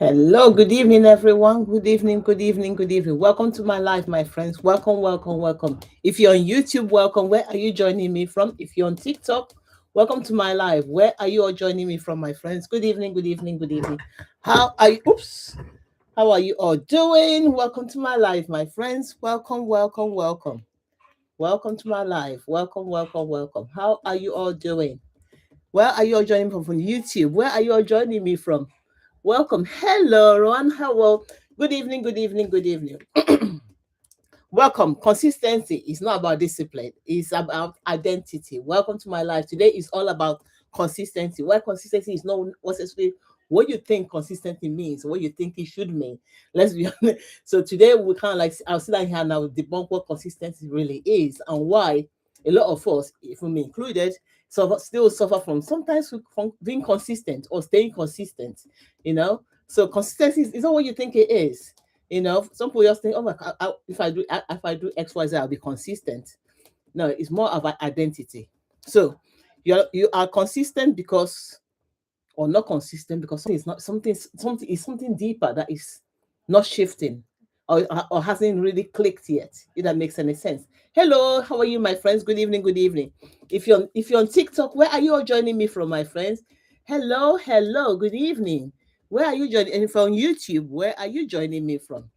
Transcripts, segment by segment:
Hello, good evening, everyone. Good evening, good evening, good evening. Welcome to my live, my friends. Welcome, welcome, welcome. If you're on YouTube, welcome. Where are you joining me from? If you're on TikTok, welcome to my live. Where are you all joining me from, my friends? Good evening, good evening, good evening. How are you? Oops. How are you all doing? Welcome to my live, my friends. Welcome, welcome, welcome. Welcome to my live. Welcome, welcome, welcome. How are you all doing? Where are you all joining me from YouTube? Where are you all joining me from? Welcome. Hello, Ron. Hello. Good evening, good evening, good evening. Welcome. Consistency is not about discipline, it's about identity. Welcome to my life. Today is all about consistency. Why consistency is not necessarily what you think consistency means, what you think it should mean. Let's be honest. So today we kind of like I'll sit down here and I'll debunk what consistency really is and why a lot of us, if me included, still suffer from sometimes from being consistent or staying consistent. So consistency is not what you think it is. Some people just think, oh my God, if I do XYZ, I'll be consistent. No, it's more about identity. So you are consistent because, or not consistent because something is not something deeper that is not shifting, or hasn't really clicked yet. If that makes any sense. Hello, how are you, my friends? Good evening, good evening. If you're on TikTok, where are you all joining me from, my friends? Hello, hello, good evening. Where are you joining? And if you're on YouTube, where are you joining me from?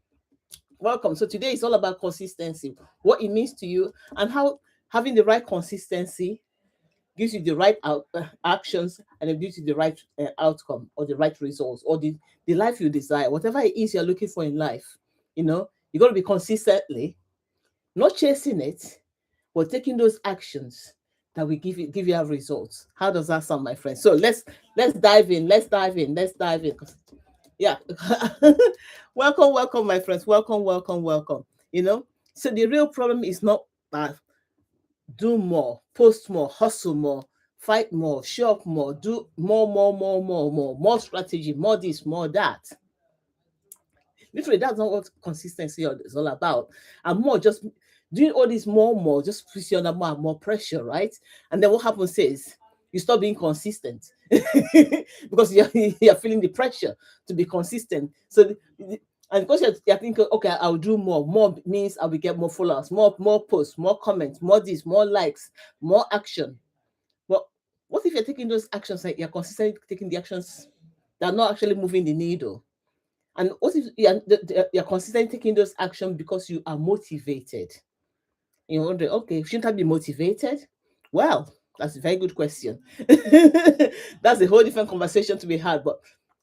Welcome. So today is all about consistency, what it means to you, and how having the right consistency gives you the right actions, and it gives you the right outcome, or the right results, or the life you desire, whatever it is you're looking for in life. You got to be consistently not chasing it, but taking those actions that will give you results. How does that sound, my friend? So let's dive in. Let's dive in. Let's dive in. Yeah. Welcome, welcome, my friends. Welcome, welcome, welcome. So the real problem is not do more, post more, hustle more, fight more, show up more, do more strategy, more this, more that. Literally, that's not what consistency is all about. And more just doing all this more, just puts you under more and more pressure, right? And then what happens is you stop being consistent because you're feeling the pressure to be consistent. And because you're thinking, okay, I'll do more. More means I will get more followers, more posts, more comments, more this, more likes, more action. But what if you're taking those actions, like you're consistently taking the actions that are not actually moving the needle? And what if you're consistently taking those actions because you are motivated? You're wondering, okay, shouldn't I be motivated? Well, that's a very good question. That's a whole different conversation to be had. But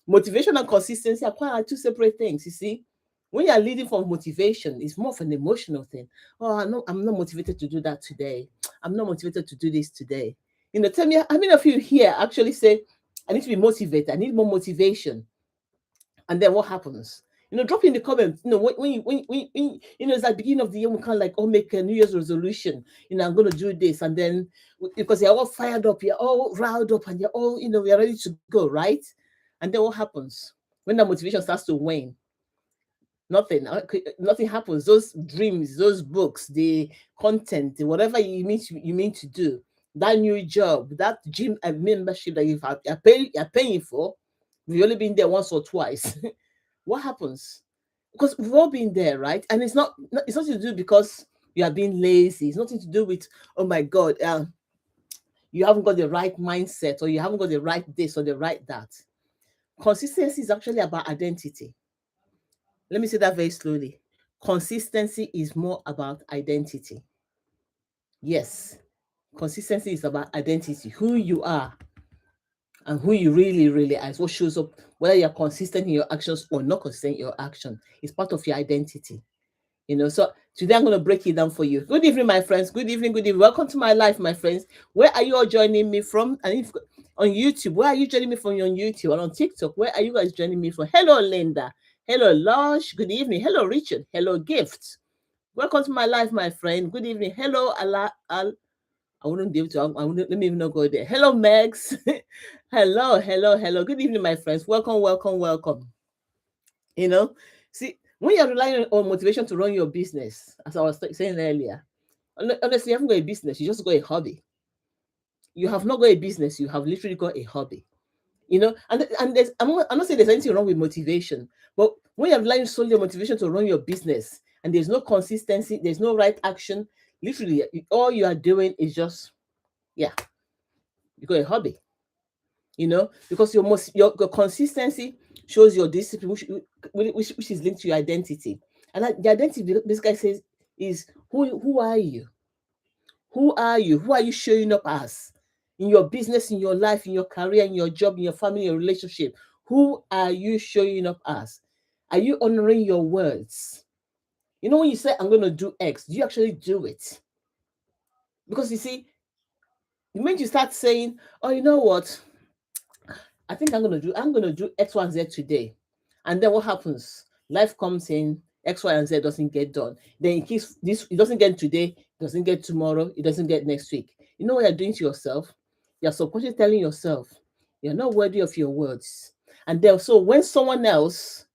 motivation and consistency are quite like two separate things. You see, when you're leading from motivation, it's more of an emotional thing. Oh, I'm not motivated to do that today. I'm not motivated to do this today. Tell me, how many of you here actually say, I need to be motivated, I need more motivation? And then what happens? Drop in the comments. It's like beginning of the year, we kind of like, oh, make a New Year's resolution. I'm going to do this. And then because you're all fired up, you're all riled up, and you're all, we're ready to go, right? And then what happens? When the motivation starts to wane, nothing happens. Those dreams, those books, the content, whatever you mean to do, that new job, that gym membership that you're paying for, we've only been there once or twice. What happens? Because we've all been there, right? And it's nothing to do because you are being lazy. It's nothing to do with, oh my God, you haven't got the right mindset, or you haven't got the right this or the right that. Consistency is actually about identity. Let me say that very slowly. Consistency is more about identity. Yes, consistency is about identity, who you are, and who you really, really are. It's what shows up, whether you're consistent in your actions or not consistent in your action. It's part of your identity. So today I'm going to break it down for you. Good evening, my friends. Good evening, good evening. Welcome to my life, my friends. Where are you all joining me from? And if on YouTube, where are you joining me from on YouTube? And on TikTok, where are you guys joining me from? Hello, Linda. Hello, Lush. Good evening. Hello, Richard. Hello, Gift. Welcome to my life, my friend. Good evening. Hello, I wouldn't be able to. Let me even not go there. Hello, Megs. Hello, hello, hello. Good evening, my friends. Welcome, welcome, welcome. See, when you're relying on motivation to run your business, as I was saying earlier, honestly, you haven't got a business. You just got a hobby. You have not got a business. You have literally got a hobby. And I'm not saying there's anything wrong with motivation, but when you have relying solely on motivation to run your business and there's no consistency, there's no right action, literally all you are doing is just, yeah, you got a hobby, because your consistency shows your discipline, which is linked to your identity. And the identity this guy says is, who are you? Who are you? Who are you showing up as in your business, in your life, in your career, in your job, in your family, your relationship? Who are you showing up as? Are you honoring your words? When you say, I'm going to do X, do you actually do it? Because you see, the minute you start saying, oh, you know what? I think I'm gonna do X, Y, and Z today. And then what happens? Life comes in, X, Y, and Z doesn't get done. Then it doesn't get today, it doesn't get tomorrow, it doesn't get next week. You know what you're doing to yourself? You're subconsciously telling yourself you're not worthy of your words. And then so when someone else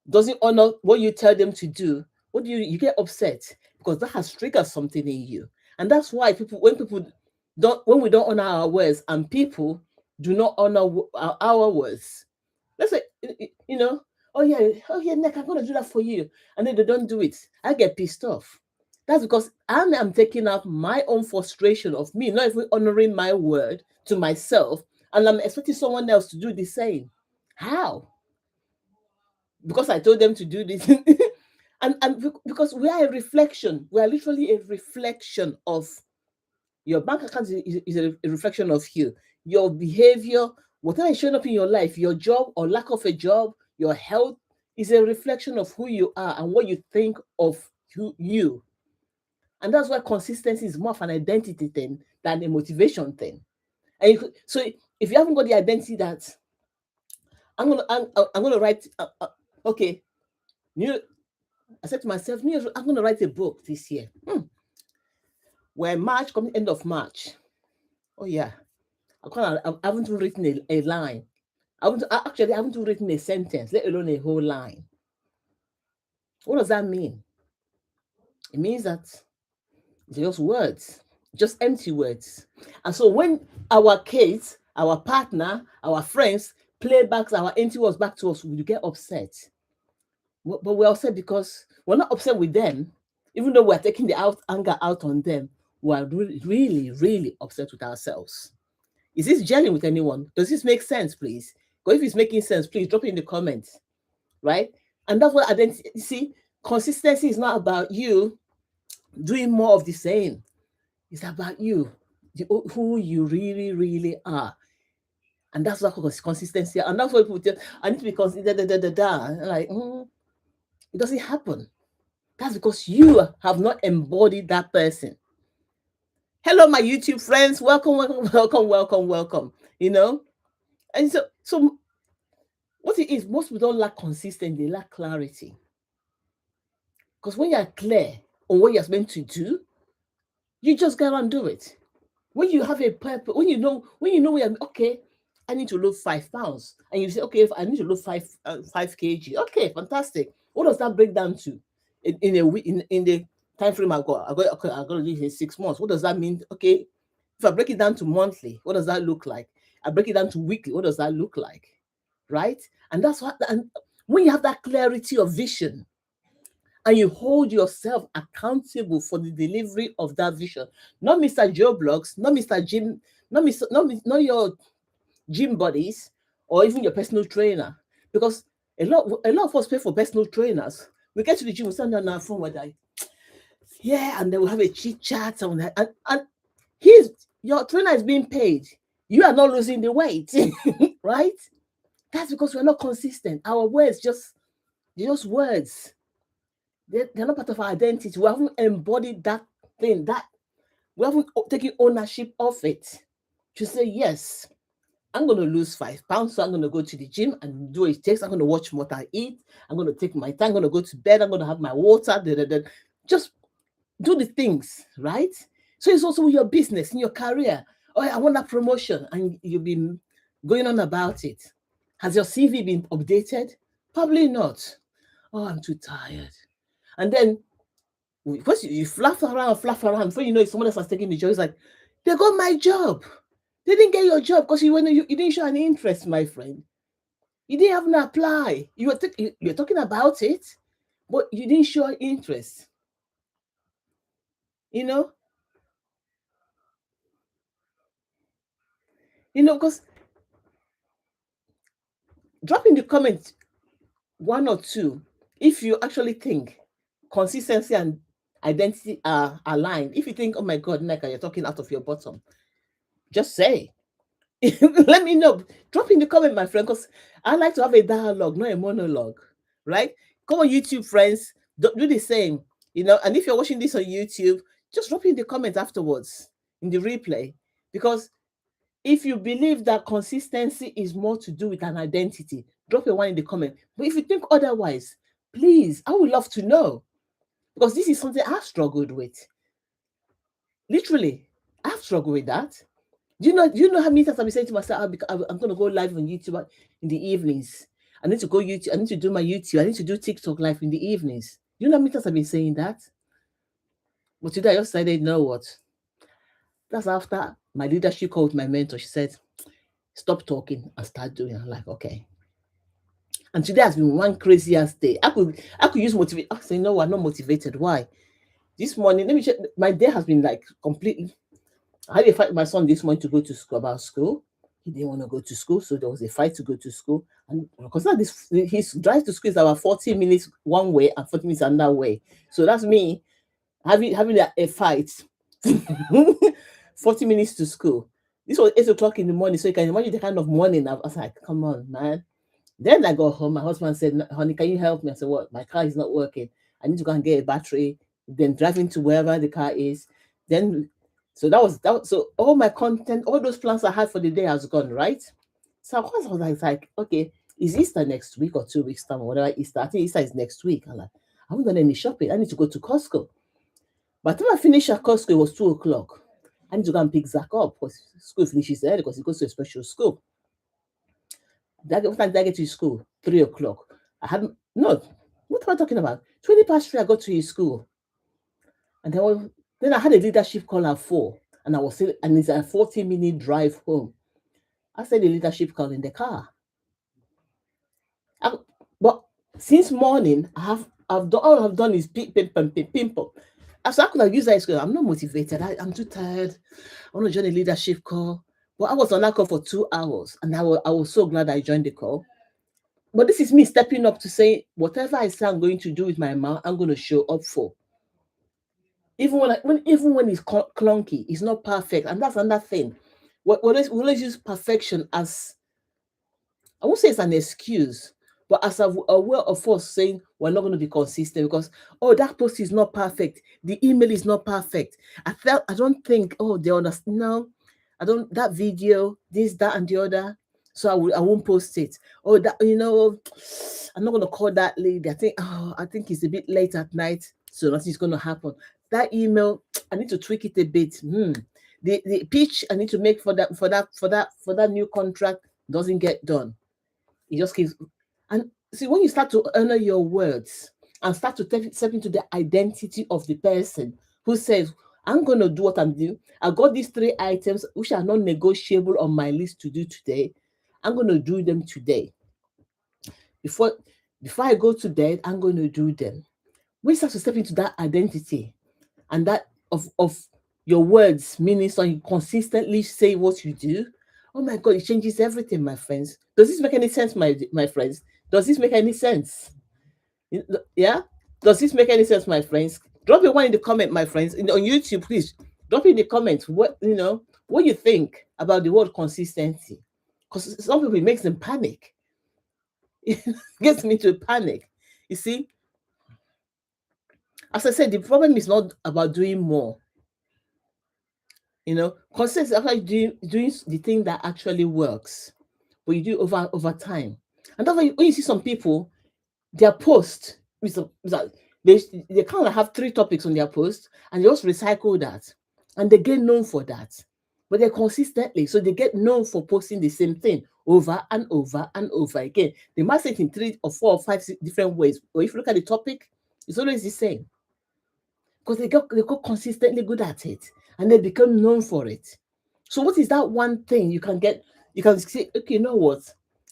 doesn't honor what you tell them to do, what do you get upset because that has triggered something in you. And that's why when we don't honor our words and people do not honor our words. Let's say, oh yeah, Nick, I'm gonna do that for you, and then they don't do it. I get pissed off. That's because I'm taking out my own frustration of me not even honoring my word to myself, and I'm expecting someone else to do the same. How? Because I told them to do this. And because we are a reflection, we are literally a reflection of your bank account is a reflection of you, your behavior, whatever is showing up in your life, your job or lack of a job, your health is a reflection of who you are and what you think of you. And that's why consistency is more of an identity thing than a motivation thing. So if you haven't got the identity that I'm gonna write, okay, new. I said to myself, I'm gonna write a book this year. When March comes, end of March. Oh yeah, I haven't even written a line. I haven't even written a sentence, let alone a whole line. What does that mean? It means that it's just words, just empty words. And so when our kids, our partner, our friends play back our empty words back to us, we get upset. But we're upset because we're not upset with them, even though we're taking the anger out on them. We're really, really, really upset with ourselves. Is this gelling with anyone? Does this make sense, please? Because if it's making sense, please drop it in the comments, right? And that's what identity. See, consistency is not about you doing more of the same. It's about you, who you really, really are. And that's what consistency. And that's what people tell. I need to be considered. Like, it doesn't happen. That's because you have not embodied that person. Hello, my YouTube friends. Welcome, welcome, welcome, welcome, welcome. And so what it is, most people don't lack consistency, they lack clarity. Because when you're clear on what you're meant to do, you just go and do it. When you have a purpose, when you know where, okay, I need to lose 5 pounds, and you say, okay, if I need to lose 5 kg, okay, fantastic. What does that break down to in a week, in the time frame okay, I got to do it in 6 months? What does that mean? Okay, if I break it down to monthly, what does that look like? I break it down to weekly, what does that look like? Right? And that's what, and when you have that clarity of vision, and you hold yourself accountable for the delivery of that vision. Not Mr. Joe Blogs, not Mr. Jim, not your gym buddies, or even your personal trainer. Because a lot of us pay for personal trainers. We get to the gym, we stand on our phone, we're like, yeah, and then we'll have a chit chat, and your trainer is being paid. You are not losing the weight, right? That's because we're not consistent. Our words they're just words. They're not part of our identity. We haven't embodied that thing, that we haven't taken ownership of it. To say, yes, I'm going to lose 5 pounds, so I'm going to go to the gym and do what it takes. I'm going to watch what I eat. I'm going to take my time. I'm going to go to bed. I'm going to have my water. Just do the things, right? So it's also your business, in your career. Oh, I want that promotion, and you've been going on about it. Has your CV been updated? Probably not. Oh, I'm too tired. And then once you fluff around before you know it, someone else has taken the job. It's like, they got my job. They didn't get your job because you didn't show any interest, my friend. You didn't even apply. You're talking about it, but you didn't show interest. You know, because drop in the comments one or two if you actually think consistency and identity are aligned. If you think, oh my God, Neka, you're talking out of your bottom, just say. Let me know. Drop in the comment, my friend, because I like to have a dialogue, not a monologue, right? Go on YouTube, friends. Do the same, And if you're watching this on YouTube, just drop in the comment afterwards in the replay, because if you believe that consistency is more to do with an identity, drop a one in the comment. But if you think otherwise, please, I would love to know, because this is something I've struggled with. Literally, I've struggled with that. Do you know how many times I've been saying to myself, I'm going to go live on YouTube in the evenings. I need to go YouTube. I need to do my YouTube. I need to do TikTok live in the evenings. You know how many times I've been saying that? But today I just decided, you know what? That's after my leadership called my mentor. She said, stop talking and start doing. I'm like, okay. And today has been one crazy ass day. I could use motivate. I say, no, I'm not motivated. Why? This morning, let me check. My day has been like completely. I had a fight with my son this morning to go to school about school. He didn't want to go to school, so there was a fight to go to school. And because this, his drive to school is about 40 minutes one way and 40 minutes another way. So that's me having a fight. 40 minutes to school. This was 8 o'clock in the morning, so you can imagine the kind of morning. I was like, come on, man. Then I got home. My husband said, honey, can you help me? I said, what? My car is not working. I need to go and get a battery. Then driving to wherever the car is. Then, so so all my content, all those plans I had for the day has gone, right? So of course I was like, okay, is Easter next week or 2 weeks time or whatever Easter? I think Easter is next week. I'm like, I haven't done any shopping. I need to go to Costco. By the time I finished at Costco, it was 2 o'clock. I need to go and pick Zach up because school finishes early because he goes to a special school. What time did I get to his school? 3 o'clock. I hadn't, no, what am I talking about? 20 past 3, I got to his school. And then I had a leadership call at 4. And and it's a 40-minute drive home. I said the leadership call in the car. But since morning, I've done all I've done is pimp. So I could have used that excuse. I'm not motivated. I'm too tired. I want to join a leadership call. But I was on that call for 2 hours, and I was so glad I joined the call. But this is me stepping up to say, whatever I say I'm going to do with my mouth, I'm going to show up for. Even when it's clunky, it's not perfect, and that's another thing. We always use perfection as, I won't say it's an excuse, but as a way of us saying we're not going to be consistent because, oh, that post is not perfect, the email is not perfect. I don't think, oh, they understand. No, I don't. That video, this, that, and the other. So I won't post it. Oh, that, I'm not going to call that lady. I think it's a bit late at night, so nothing's going to happen. That email, I need to tweak it a bit. The pitch I need to make for that new contract doesn't get done. It just keeps. And see, when you start to honor your words and start to step into the identity of the person who says, I'm going to do what I'm doing. I got these 3 items which are not negotiable on my list to do today. I'm going to do them today. Before I go to bed, I'm going to do them. When you start to step into that identity and that of your words, meaning so you consistently say what you do, oh my God, it changes everything, my friends. Does this make any sense, my friends? Does this make any sense? Yeah? Does this make any sense, my friends? Drop a one in the comment, my friends. On YouTube, please drop in the comments what you think about the word consistency. Because some people, it makes them panic. It gets me to panic. You see, as I said, the problem is not about doing more. Consistency is actually doing the thing that actually works, but you do over time. And that's why when you see some people, their post they kind of have 3 topics on their post, and they just recycle that, and they get known for that. But they're consistently, so they get known for posting the same thing over and over and over again. They might say it in 3 or 4 or 5 different ways, but if you look at the topic, it's always the same because they got consistently good at it, and they become known for it. So what is that one thing you can get? You can say, okay, you know what?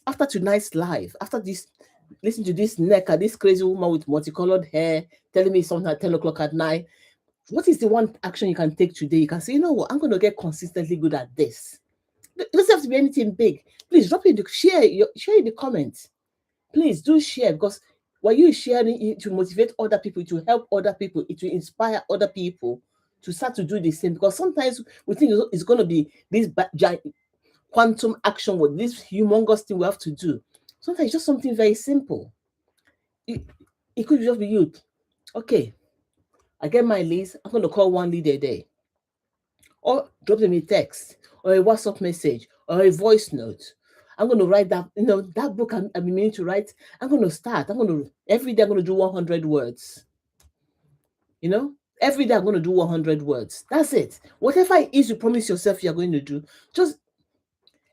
After tonight's live, after this, listen to this necker, this crazy woman with multicolored hair telling me something at 10 o'clock at night. What is the one action you can take today? You can say, you know what, I'm going to get consistently good at this. It doesn't have to be anything big. Please drop it in the share in the comments. Please do share, because while you sharing it to motivate other people, to help other people, it will inspire other people to start to do the same. Because sometimes we think it's going to be this giant quantum action with this humongous thing we have to do. Sometimes it's just something very simple. It, it could just be you. Okay, I get my leads. I'm going to call one lead a day, or drop them a text, or a WhatsApp message, or a voice note. I'm going to write that, that book I've been meaning to write. I'm going to start. Every day I'm going to do 100 words. Every day I'm going to do 100 words. That's it. Whatever it is you promise yourself you're going to do, just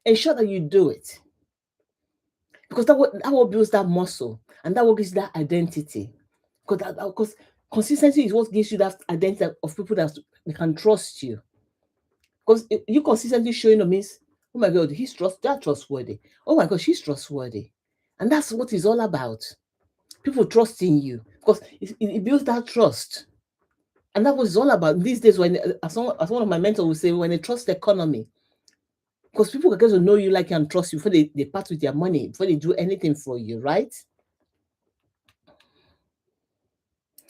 ensure that you do it. Because that what builds that muscle, and that what gives that identity. Because consistency is what gives you that identity of people that they can trust you. Because you consistently showing up means, oh my God, they're trustworthy. Oh my God, she's trustworthy. And that's what it's all about. People trusting you, because it builds that trust. And that was all about these days, when, as one of my mentors would say, when a trust economy. Because people are going to know you, like, and trust you before they part with their money, before they do anything for you, right?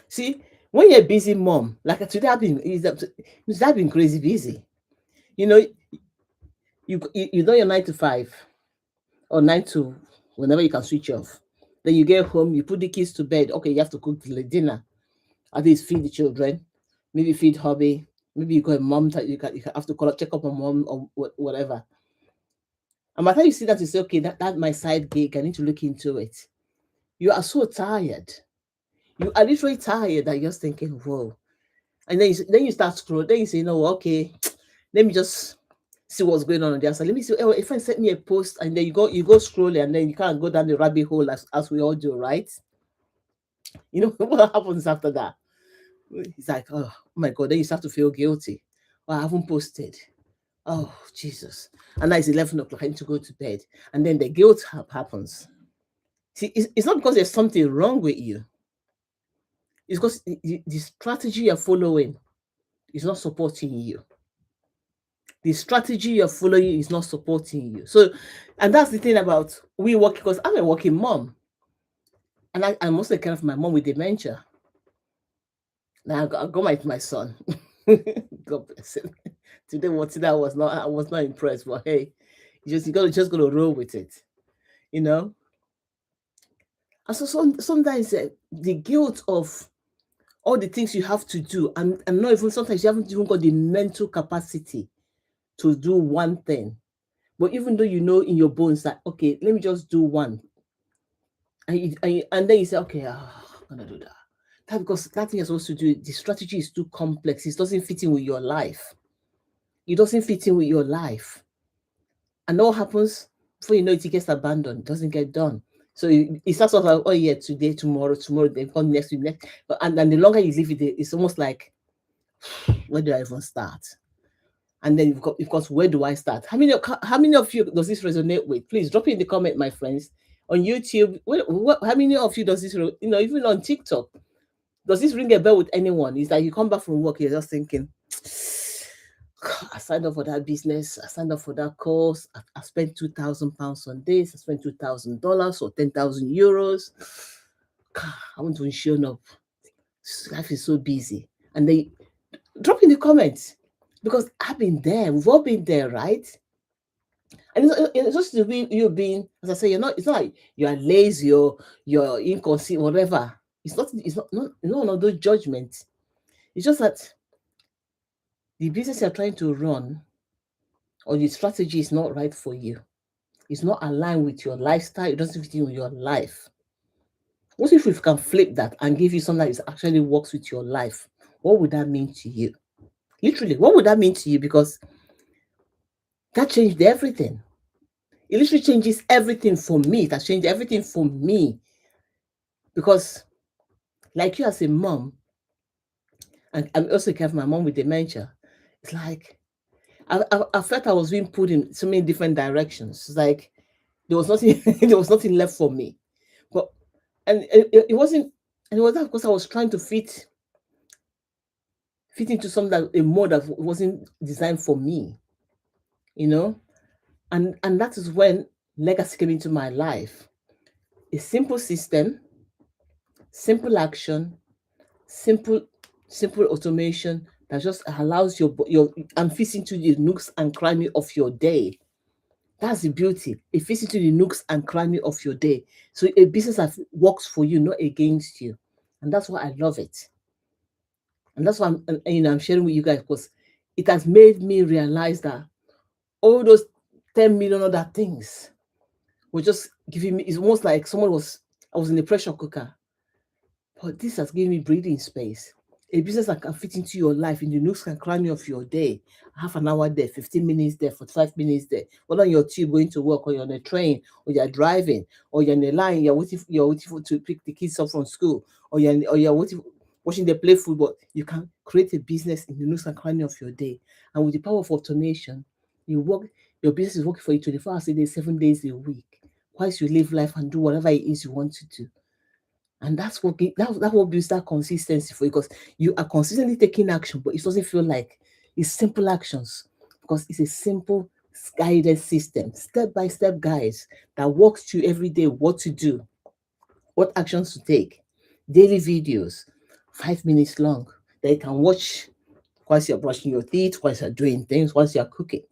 See, when you're a busy mom, like today, I've been crazy busy. You know, you know your 9 to 5, or 9 to whenever you can switch off. Then you get home, you put the kids to bed. Okay, you have to cook the dinner. At least feed the children, maybe feed hobby. Maybe you got a mom that you can have to call up, check up on mom, or whatever. And by the time you see that, you say, okay, that's my side gig. I need to look into it. You are so tired. You are literally tired that you're just thinking, whoa. And then you start scrolling. Then you say, no, okay, let me just see what's going on there. So let me see. Oh, if I sent me a post, and then you go scrolling, and then you can't go down the rabbit hole, as we all do, right? You know what happens after that? It's like, oh my God. Then you start to feel guilty. Oh, I haven't posted. Oh, Jesus. And now it's 11 o'clock. I need to go to bed. And then the guilt happens. See, it's not because there's something wrong with you. It's because the strategy you're following is not supporting you. The strategy you're following is not supporting you. So, and that's the thing about we work, because I'm a working mom. And I'm also care of my mom with dementia. Now I got my son. God bless him. Today I was not impressed, but hey, you gotta roll with it, you know. And so sometimes the guilt of all the things you have to do, and not even, sometimes you haven't even got the mental capacity to do one thing. But even though you know in your bones that, okay, let me just do one, and then you say, okay, I'm gonna do that. That, because that thing you're supposed to do, the strategy is too complex. It doesn't fit in with your life. It doesn't fit in with your life. And what happens before you know it gets abandoned, it doesn't get done. So it starts off like, oh yeah, today, tomorrow, then come next week, next. And then the longer you leave it, it's almost like, where do I even start? And then you've got where do I start? How many of you does this resonate with? Please drop it in the comment, my friends. On YouTube, how many of you does this, even on TikTok, does this ring a bell with anyone? It's like you come back from work, you're just thinking, I signed up for that business. I signed up for that course. I spent £2,000 on this. I spent $2,000 or 10,000 euros. I want to show up. Life is so busy. And they drop in the comments, because I've been there. We've all been there, right? And it's just to be you being, as I say, you're not. It's not like you are lazy or you're inconsistent, whatever. It's not. It's not one of those judgments. It's just that the business you're trying to run, or the strategy, is not right for you. It's not aligned with your lifestyle. It doesn't fit in with your life. What if we can flip that and give you something that actually works with your life? What would that mean to you? Literally, what would that mean to you? Because that changed everything. It literally changes everything for me. It has changed everything for me. Because, like you as a mom, and I'm also care for my mom with dementia, it's like I felt I was being put in so many different directions. It's like there was nothing there was nothing left for me. But and it wasn't, and it was that because I was trying to fit into something that a mode that wasn't designed for me, you know? And that is when legacy came into my life. A simple system, simple action, simple simple automation that just allows your and fits into the nooks and cranny of your day. That's the beauty. It fits into the nooks and cranny of your day. So a business that works for you, not against you. And that's why I love it. And that's why I'm sharing with you guys, because it has made me realize that all those 10 million other things were just giving me, it's almost like I was in a pressure cooker. But this has given me breathing space. A business that can fit into your life in the nooks and cranny of your day. Half an hour there, 15 minutes there, 45 minutes there. Whether on your tube going to work, or you're on a train, or you're driving, or you're in a line, you're waiting to pick the kids up from school, or you're waiting, watching them play football. You can create a business in the nooks and cranny of your day. And with the power of automation, you work your business is working for you 24 hours a day, 7 days a week. Whilst you live life and do whatever it is you want to do. And that's what builds that consistency for you, because you are consistently taking action, but it doesn't feel like it's simple actions, because it's a simple guided system, step by step guides that walks you every day what to do, what actions to take, daily videos, 5 minutes long that you can watch whilst you're brushing your teeth, whilst you're doing things, whilst you're cooking,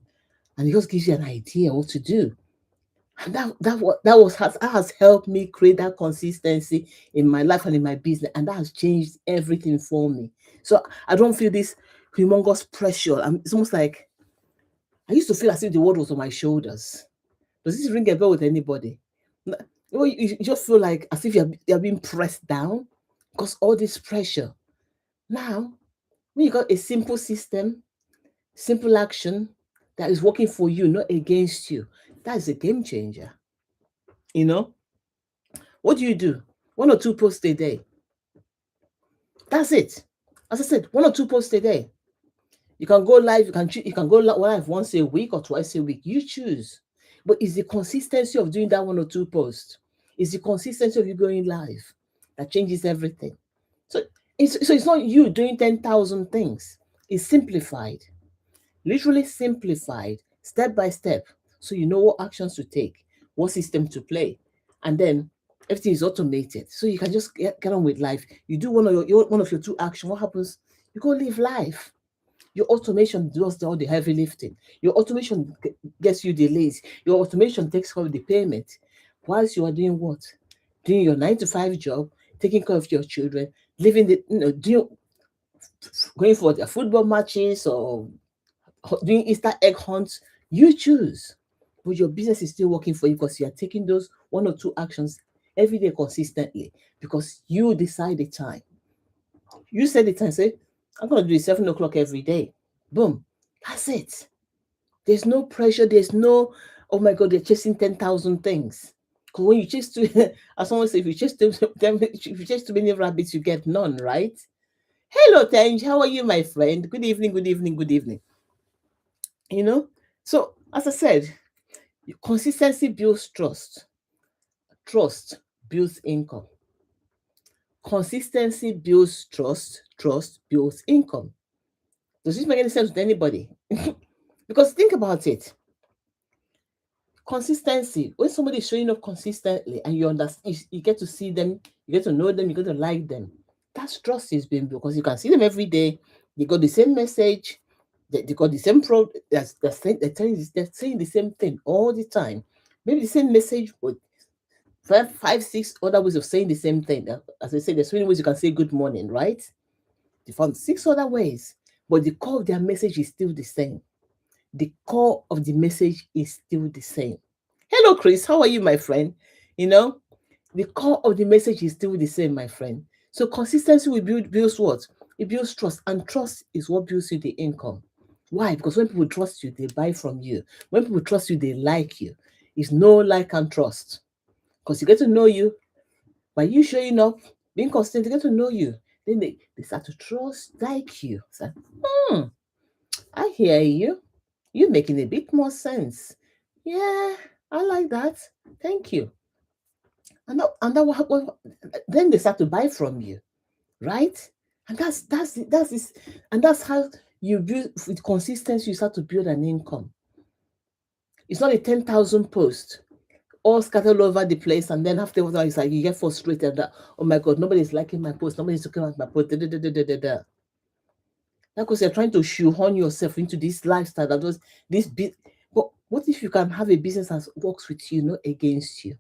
and it just gives you an idea what to do. And that has helped me create that consistency in my life and in my business, and that has changed everything for me. So I don't feel this humongous pressure. It's almost like I used to feel as if the world was on my shoulders. Does this ring a bell with anybody? You just feel like as if you're being pressed down because all this pressure. Now, when you got a simple system, simple action that is working for you, not against you, that is a game changer. You know, what do you do? One or two posts a day. That's it. As I said, one or two posts a day. You can go live. You can go live once a week or twice a week. You choose. But it's the consistency of doing that one or two posts. It's the consistency of you going live that changes everything. So it's not you doing 10,000 things. It's simplified, literally simplified, step by step, so you know what actions to take, what system to play, and then everything is automated, so you can just get on with life. You do one of your two actions. What happens? You go live life. Your automation does all the heavy lifting. Your automation gets you delays. Your automation takes care of the payment, whilst you are doing what? Doing your 9 to 5 job, taking care of your children, living doing, going for their football matches, or doing Easter egg hunts. You choose. But your business is still working for you because you are taking those one or two actions every day consistently, because you decide the time. You set the time, say, I'm going to do it 7 o'clock every day. Boom. That's it. There's no pressure. There's no, oh my God, they're chasing 10,000 things. Because when you chase too, as someone said, if you chase too many rabbits, you get none, right? Hello, Tanj. How are you, my friend? Good evening, good evening, good evening. You know? So, as I said, consistency builds trust. Trust builds income. Consistency builds trust. Trust builds income. Does this make any sense to anybody? Because think about it. Consistency. When somebody is showing up consistently and you understand, you get to see them, you get to know them, you get to like them. That's trust is being built, because you can see them every day. They got the same message. They got the same they're saying the same thing all the time. Maybe the same message, but five, six other ways of saying the same thing. As I say, there's so many ways you can say good morning, right? They found six other ways, but the core of their message is still the same. The core of the message is still the same. Hello, Chris. How are you, my friend? You know, the core of the message is still the same, my friend. So consistency will builds what? It builds trust, and trust is what builds you the income. Why? Because when people trust you, they buy from you. When people trust you, they like you. It's no like and trust, because you get to know you by you showing up, being consistent. They get to know you. Then they start to trust, like you. So, hmm, I hear you. You're making a bit more sense. Yeah, I like that. Thank you. And then they start to buy from you, right? And that's this, and that's how you build with consistency. You start to build an income. It's not a 10,000 post all scattered all over the place, and then after a it's like you get frustrated that, oh my god, nobody's liking my post, nobody's looking at my post. Da, da, da, da, da, da, da. That's because you're trying to shoehorn yourself into this lifestyle that does this bit. But what if you can have a business that works with you, not against you?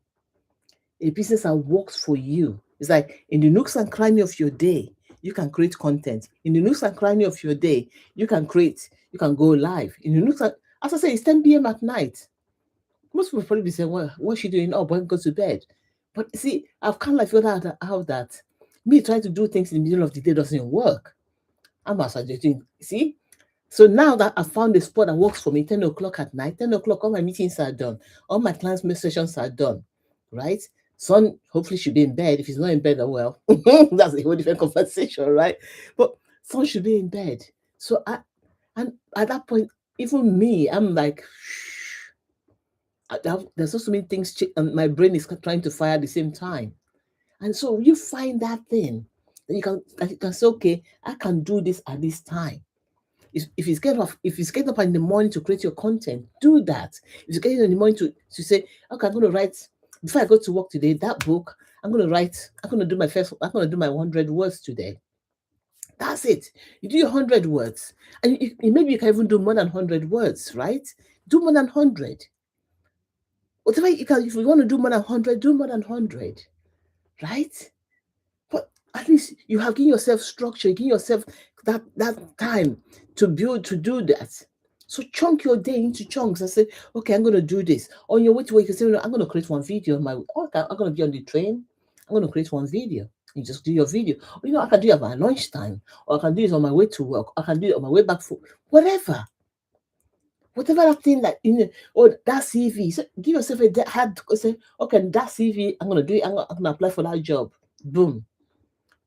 A business that works for you. It's like in the nooks and cranny of your day, you can create content. In the nooks and cranny of your day, you can go live. In the nooks and, as I say, it's 10 p.m. at night. Most people probably be saying, well, what's she doing? Oh, boy, go to bed. But see, I've kind of like figured out how that me trying to do things in the middle of the day doesn't work. I'm not suggesting, see? So now that I've found a spot that works for me, 10 o'clock at night, 10 o'clock, all my meetings are done, all my clients' sessions are done, right? Son hopefully should be in bed. If he's not in bed, oh well, that's a whole different conversation, right? But son should be in bed. And at that point, even me, I'm like, there's so many things, and my brain is trying to fire at the same time. And so you find that thing that you can say, okay, I can do this at this time. If it's getting up in the morning to create your content, do that. If you get in the morning to say, okay, I'm going to write before I go to work today. That book, I'm going to write. I'm going to do my 100 words today. That's it. You do your 100 words, and maybe you can even do more than 100 words, right? Do more than 100. Whatever you can, if you want to do more than 100, do more than 100, right? But at least you have given yourself structure, you give yourself that time to build to do that. So chunk your day into chunks and say, okay, I'm going to do this. On your way to work, you can say, no, I'm going to create one video on my. Okay, I'm going to be on the train. I'm going to create one video. You just do your video. Or, I can do it at my lunchtime, or I can do it on my way to work. I can do it on my way back for whatever. Whatever that thing that or that CV. So give yourself a hard say, okay, that CV, I'm gonna do it. I'm gonna apply for that job. Boom.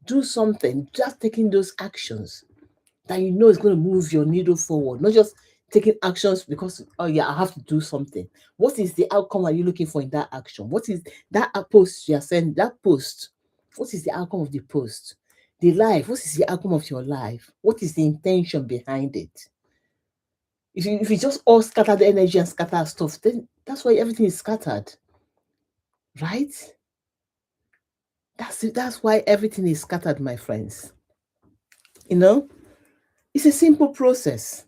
Do something. Just taking those actions that you know is going to move your needle forward, not just taking actions because, oh yeah, I have to do something. What is the outcome are you looking for in that action? What is that post you are sending? That post, what is the outcome of the post? The life, what is the outcome of your life? What is the intention behind it? If you just all scatter the energy and scatter stuff, then that's why everything is scattered, right? That's it. That's why everything is scattered, my friends. You know, it's a simple process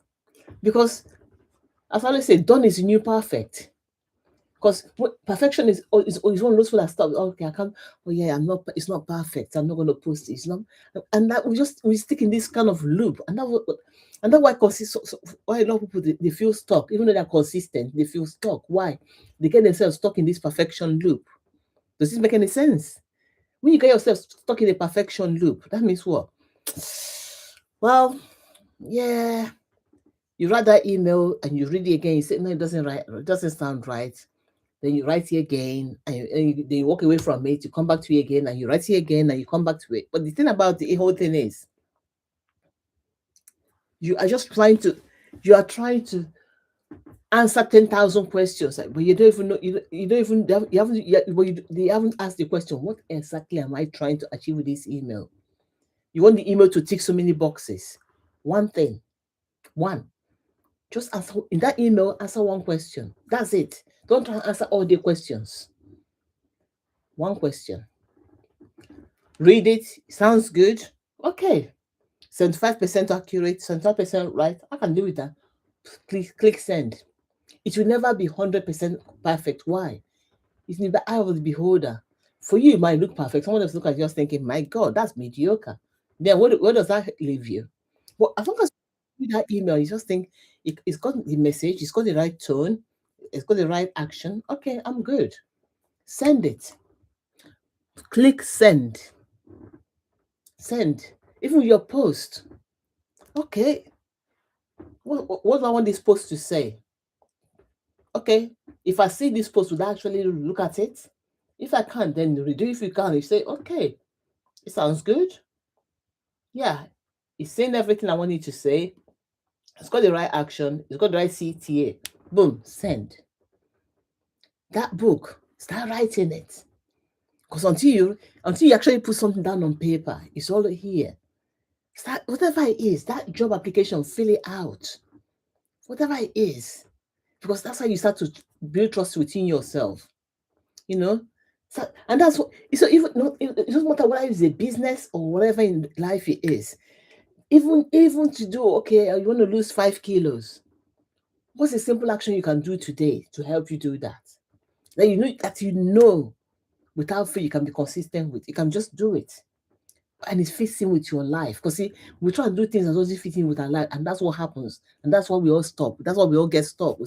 because, as I always say, done is the new perfect. Because perfection is one of those people that stop. Okay, I can't. Oh yeah, I'm not. It's not perfect. I'm not going to post it. It's not. And that we stick in this kind of loop, and that's why why a lot of people they feel stuck, even though they're consistent. They feel stuck. Why? They get themselves stuck in this perfection loop. Does this make any sense? When you get yourself stuck in a perfection loop, that means what? Well, yeah, you write that email and you read it again. You say, no, it doesn't sound right. Then you write it again, then you walk away from it. You come back to it again, and you write it again, and you come back to it. But the thing about the whole thing is, you are just you are trying to answer 10,000 questions, but you don't even know. You don't even you haven't they haven't asked the question. What exactly am I trying to achieve with this email? You want the email to tick so many boxes. One thing, one. Just answer in that email. Answer one question. That's it. Don't try to answer all the questions. One question. Read it. Sounds good. Okay. 75% accurate, 75% right. I can do with that. Click send. It will never be 100% perfect. Why? It's in the eye of the beholder. For you, it might look perfect. Someone else look at you just thinking, my God, that's mediocre. Then where does that leave you? Well, as long as you read that email, you just think it's got the message, it's got the right tone, it's got the right action. Okay, I'm good. Send it. Click send. Send. Even your post. Okay, what do I want this post to say? Okay, if I see this post, would I actually look at it? If I can't, then redo. If you can, you say, okay, it sounds good. Yeah, it's saying everything I want it to say. It's got the right action. It's got the right CTA. Boom, send. That book, start writing it. Because until you actually put something down on paper, it's all here. Start whatever it is, that job application, fill it out. Whatever it is. Because that's how you start to build trust within yourself. You know? So, and that's what so even not it doesn't matter whether it's a business or whatever in life it is. Even to do okay, you want to lose 5 kilos. What's a simple action you can do today to help you do that? That you know without fail you can be consistent with. You can just do it. And it fits in with your life. Because see, we try to do things that doesn't fit in with our life, and that's what happens. And that's why we all stop. That's why we all get stuck.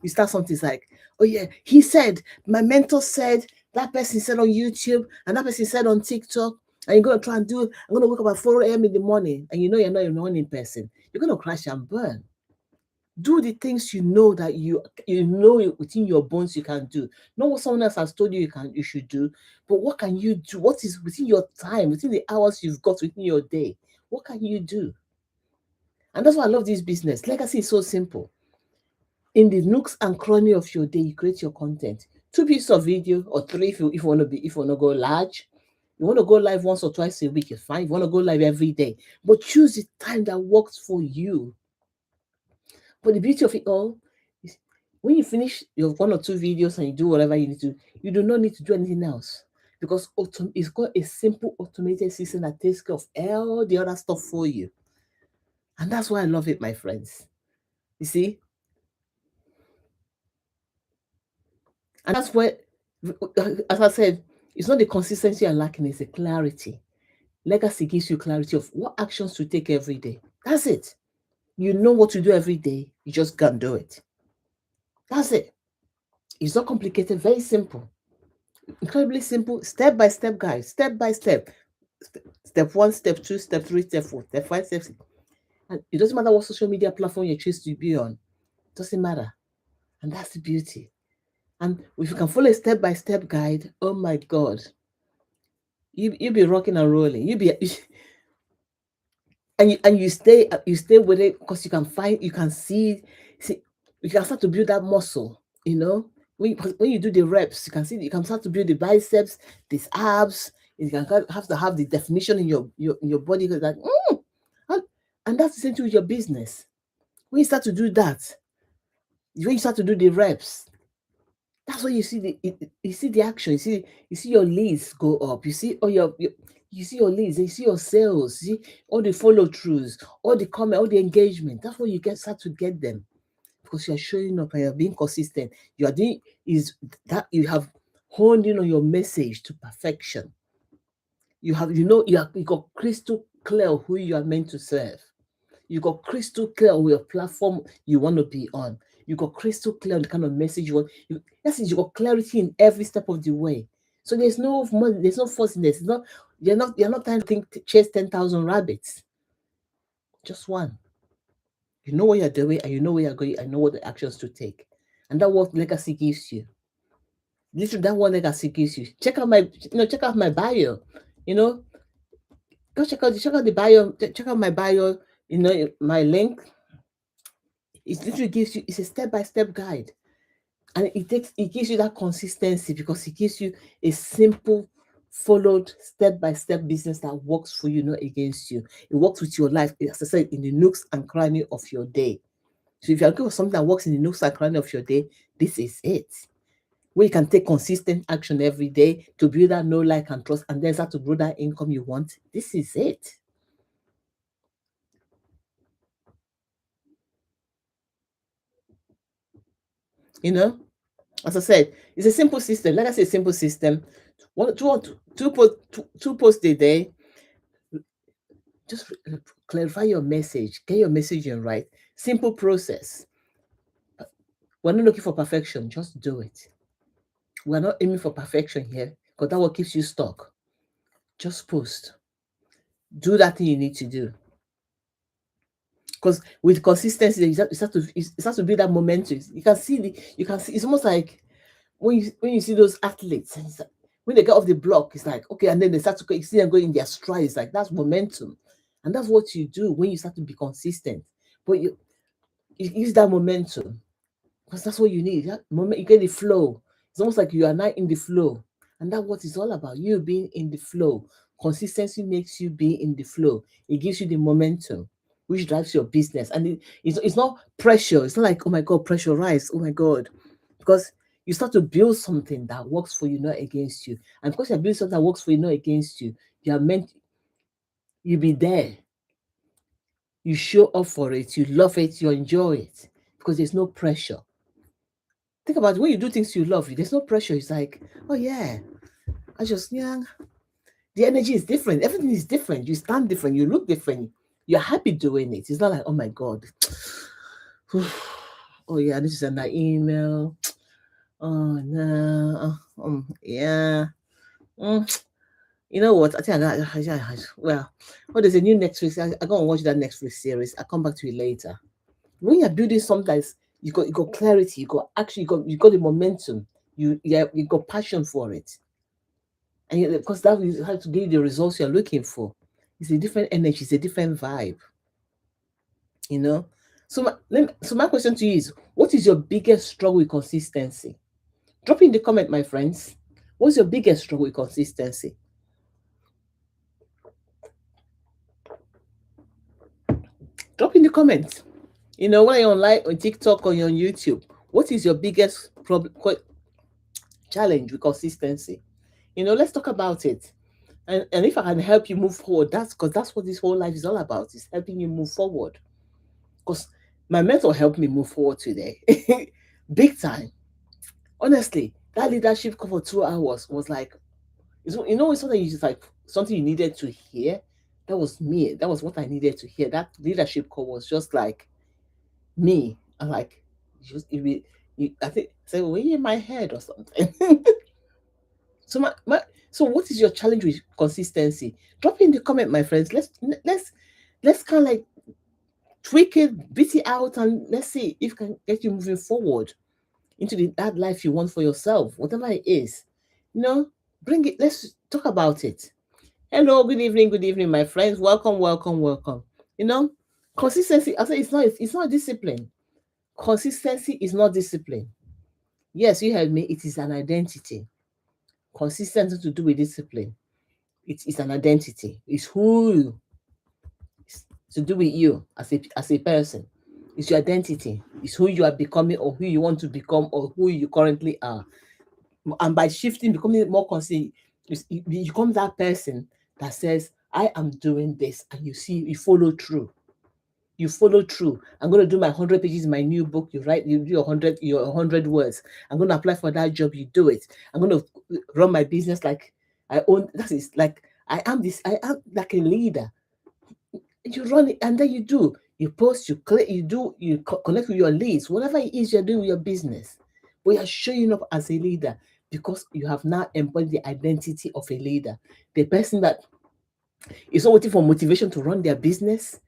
We start something like, oh yeah, he said, my mentor said, that person said on YouTube, and that person said on TikTok, and you're gonna try and do, I'm gonna wake up at 4 a.m. in the morning, and you know you're not a morning person. You're gonna crash and burn. Do the things you know that you know within your bones you can do. Not what someone else has told you you should do, but what can you do? What is within your time, within the hours you've got within your day? What can you do? And that's why I love this business. Legacy is so simple. In the nooks and cranny of your day, you create your content. 2 pieces of video or three if you want to go large. You want to go live once or twice a week, it's fine. You want to go live every day, but choose the time that works for you. But the beauty of it all is when you finish your 1 or 2 videos and you do whatever you need to, you do not need to do anything else because it's got a simple automated system that takes care of all the other stuff for you. And that's why I love it, my friends. You see? And that's where, as I said, it's not the consistency you're lacking, it's the clarity. Legacy gives you clarity of what actions to take every day. That's it. You know what to do every day, you just can't do it. That's it. It's not complicated, very simple. Incredibly simple, step by step, guys. Step by step. Step one, step two, step three, step four, step five, step six. And it doesn't matter what social media platform you choose to be on. It doesn't matter. And that's the beauty. And if you can follow a step by step guide, oh my God, you'll be rocking and rolling. You'll be and you stay with it because you can see you can start to build that muscle, you know. When you do the reps, you can start to build the biceps, these abs. You can have to have the definition in your body like and, and that's the same thing with your business. When you start to do that, when you start to do the reps, that's when you see the action. You see your leads go up. You see all you see your leads. You see your sales. You see all the follow throughs, all the comment, all the engagement. That's when you start to get them because you are showing up and you're being consistent. You are doing is that you have honed in on your message to perfection. You got crystal clear who you are meant to serve. You got crystal clear on your platform you want to be on. You got crystal clear on the kind of message you want. That's it, you got clarity in every step of the way. So there's no money, there's no forciness. It's not you're not trying to chase 10,000 rabbits. Just one. You know what you're doing and you know where you're going and know what the actions to take. And that what legacy gives you. Literally that what legacy gives you. Check out my bio. You know, go check out the bio, check out my bio, my link. It literally gives you it's a step-by-step guide. And it gives you that consistency because it gives you a simple followed step-by-step business that works for you, not against you. It works with your life, as I said, in the nooks and cranny of your day. So if you're looking for something that works in the nooks and cranny of your day, this is it. Where you can take consistent action every day to build that know, like, and trust, and then start to grow that income you want. This is it. You know, as I said, it's a simple system. Like I say, simple system. Two posts a day. Just clarify your message. Get your messaging right. Simple process. We're not looking for perfection. Just do it. We're not aiming for perfection here because that what keeps you stuck. Just post. Do that thing you need to do. Because with consistency, it has to be that momentum. You can see it's almost like when you see those athletes, when they get off the block, it's like okay, and then they start to go, you see them going in their stride. It's like that's momentum, and that's what you do when you start to be consistent. But You use that momentum because that's what you need. That moment you get the flow. It's almost like you are not in the flow, and that's what it's all about. You being in the flow. Consistency makes you be in the flow. It gives you the momentum, which drives your business, and it's not pressure. It's not like, oh my god, pressurize. Oh my god, because you start to build something that works for you, not against you. And because you're building something that works for you, not against you, you are meant you be there. You show up for it. You love it. You enjoy it because there's no pressure. Think about it, when you do things you love, there's no pressure. It's like, oh yeah, I just yeah. The energy is different. Everything is different. You stand different. You look different. You're happy doing it. It's not like, oh my god, oh yeah, I need to send that email. Oh no, yeah. Mm, you know what? I think well, well, there's a new Netflix. I go and watch that Netflix series. I'll come back to it later. When you're building something, you got clarity, you got action, you got the momentum, you got passion for it, and because that will have to give you the results you're looking for. It's a different energy, it's a different vibe, you know. So my question to you is, what is your biggest struggle with consistency? Drop in the comment, my friends. What's your biggest struggle with consistency? Drop in the comments. When you're online on TikTok or you're on YouTube, what is your biggest problem challenge with consistency? Let's talk about it. And if I can help you move forward, that's because that's what this whole life is all about, is helping you move forward. Because my mentor helped me move forward today. Big time. Honestly, that leadership call for 2 hours was like, it's something you just like, something you needed to hear. That was me. That was what I needed to hear. That leadership call was just like me. I'm like, just I think say, were you in my head or something? So so what is your challenge with consistency? Drop in the comment, my friends. Let's kind of like tweak it, beat it out, and let's see if it can get you moving forward into that life you want for yourself, whatever it is. You know, bring it. Let's talk about it. Hello, good evening, my friends. Welcome, welcome, welcome. You know, consistency. I say it's not discipline. Consistency is not discipline. Yes, you heard me. It is an identity. Consistency to do with discipline. It is an identity. It's who you, it's to do with you as a person. It's your identity. It's who you are becoming or who you want to become or who you currently are. And by shifting, becoming more consistent, you become that person that says, I am doing this. And you follow through. You follow through. I'm going to do my 100 pages in my new book. You do your 100 words. I'm going to apply for that job. You do it. I'm going to run my business like I own. That is like I am like a leader. You run it, and then you do. You post. You click. You do. You connect with your leads. Whatever it is you're doing with your business, but you're showing up as a leader because you have now embodied the identity of a leader. The person that is not waiting for motivation to run their business.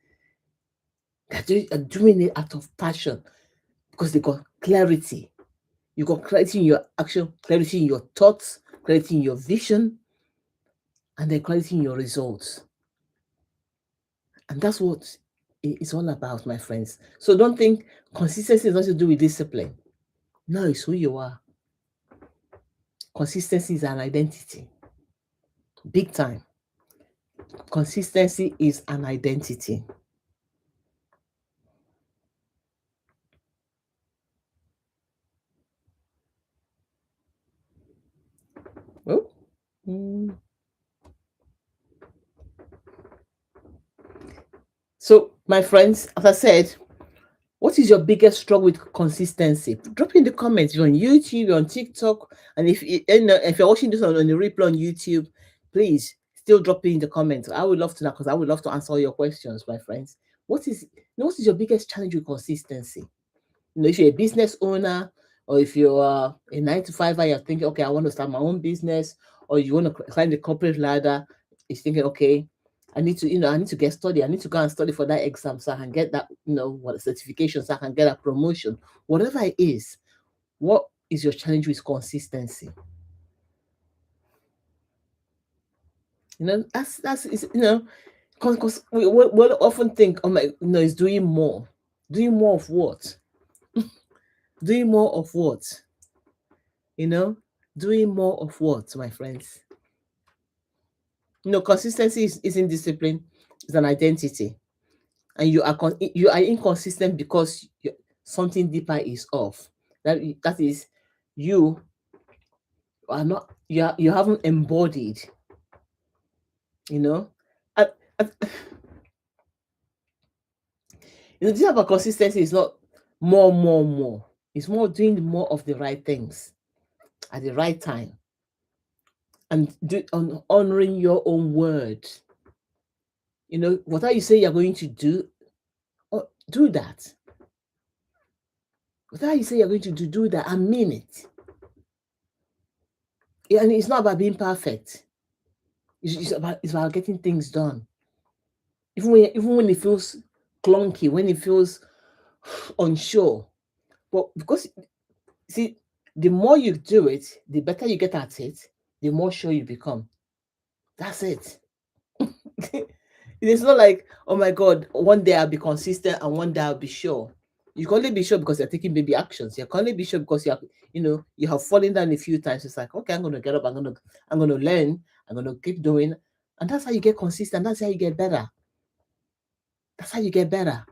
They're doing it out of passion because they got clarity. You got clarity in your action, clarity in your thoughts, clarity in your vision, and then clarity in your results. And that's what it's all about, my friends. So don't think consistency is nothing to do with discipline. No, it's who you are. Consistency is an identity. Big time. Consistency is an identity. Oh. mm. So, my friends, as I said, what is your biggest struggle with consistency? Drop in the comments. You're on YouTube, you're on TikTok, and if you're watching this on the replay on YouTube, please still drop it in the comments. I would love to know because I would love to answer all your questions, my friends. What is your biggest challenge with consistency? If you're a business owner, or if you're a 9 to 5, you're thinking, okay, I want to start my own business, or you want to climb the corporate ladder, you're thinking, okay, I need to get study. I need to go and study for that exam so I can get that, what certification, so I can get a promotion. Whatever it is, what is your challenge with consistency? That's because we often think, oh my, it's doing more. Doing more of what? Doing more of what? You know, doing more of what, my friends? Consistency isn't discipline, it's an identity. And you are inconsistent because something deeper is off. That is, you are not, you haven't embodied, you know. And, and, this about consistency is not more. It's more doing more of the right things at the right time, and honoring your own word. Whatever you say you're going to do, do that. Whatever you say you're going to do that, and mean it. And it's not about being perfect. It's about getting things done. Even when it feels clunky, when it feels unsure. But because, see, the more you do it, the better you get at it, the more sure you become. That's it. It's not like, oh my God, one day I'll be consistent and one day I'll be sure. You can only be sure because you're taking baby actions. You can only be sure because you have fallen down a few times. It's like, okay, I'm gonna get up, I'm gonna learn, I'm gonna keep doing. And that's how you get consistent. That's how you get better. That's how you get better.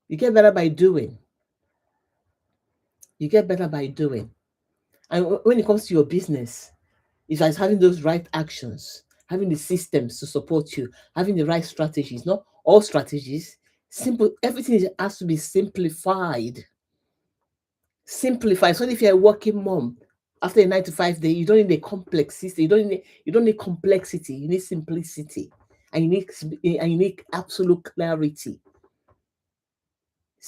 You get better by doing. You get better by doing. And when it comes to your business, it's like having those right actions, having the systems to support you, having the right strategies. Not all strategies. Simple. Everything has to be simplified. Simplified. So if you're a working mom, after a 9 to 5 day, you don't need a complex system. You don't need complexity. You need simplicity, and you need absolute clarity.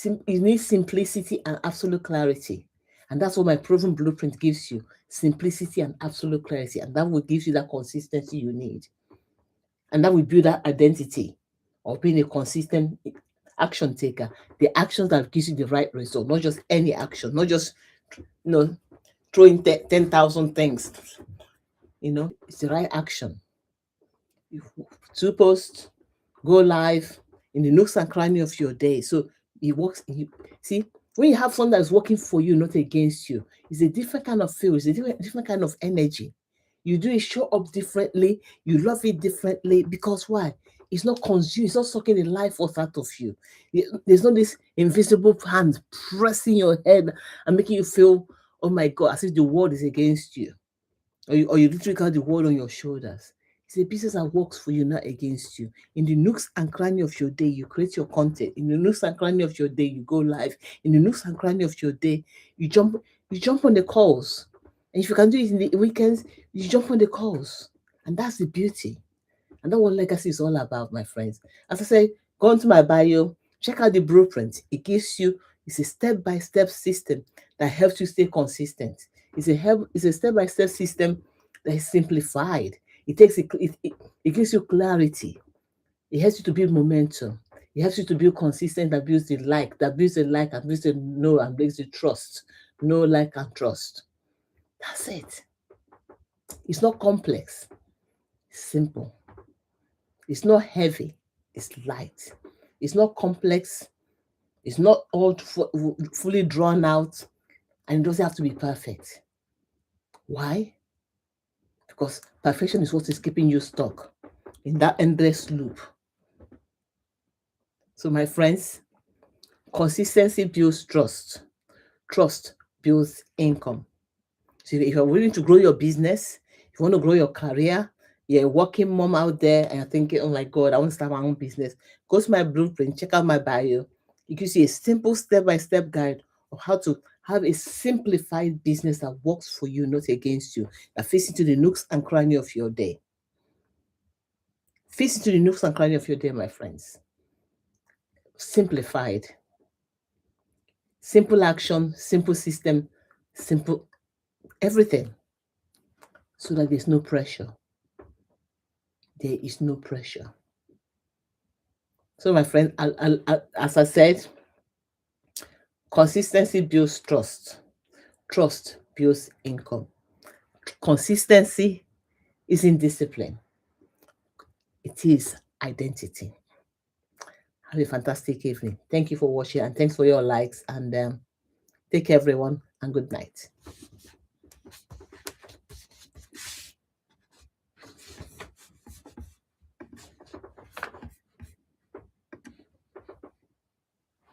You need simplicity and absolute clarity. And that's what my proven blueprint gives you: simplicity and absolute clarity. And that will give you that consistency you need. And that will build that identity of being a consistent action taker. The actions that gives you the right result, not just any action, not just you know throwing 10,000 things. It's the right action. Two posts, go live in the nooks and cranny of your day. So it works. See, when you have someone that's working for you, not against you, it's a different kind of feel. It's a different kind of energy. You do it, show up differently. You love it differently because why? It's not consumed. It's not sucking the life force out of you. There's not this invisible hand pressing your head and making you feel, oh my God, as if the world is against you, or you literally got the world on your shoulders. It's a business that works for you, not against you. In the nooks and cranny of your day, you create your content. In the nooks and cranny of your day, you go live. In the nooks and cranny of your day, you jump you jump on the calls. And if you can do it in the weekends, you jump on the calls. And that's the beauty. And that's what legacy is all about, my friends. As I say, go into my bio, check out the blueprint. It's a step-by-step system that helps you stay consistent. It's a step-by-step system that is simplified. It gives you clarity. It helps you to build momentum. It helps you to build consistent, that builds the know, and builds the trust. Know, like, and trust. That's it. It's not complex. It's simple. It's not heavy. It's light. It's not complex. It's not all fully drawn out, and it doesn't have to be perfect. Why? Because perfection is what is keeping you stuck in that endless loop. So, my friends, consistency builds trust. Trust builds income. So if you're willing to grow your business, if you want to grow your career, you're a working mom out there and you're thinking, oh my God, I want to start my own business, go to my blueprint, check out my bio. It gives you a simple step-by-step guide of how to have a simplified business that works for you, not against you, that fits into the nooks and cranny of your day. Fits into the nooks and cranny of your day, my friends. Simplified. Simple action, simple system, simple everything. So that there's no pressure. There is no pressure. So, my friend, as I said, consistency builds trust. Trust builds income. Consistency isn't discipline, it is identity. Have a fantastic evening. Thank you for watching and thanks for your likes. And take care, everyone, and good night.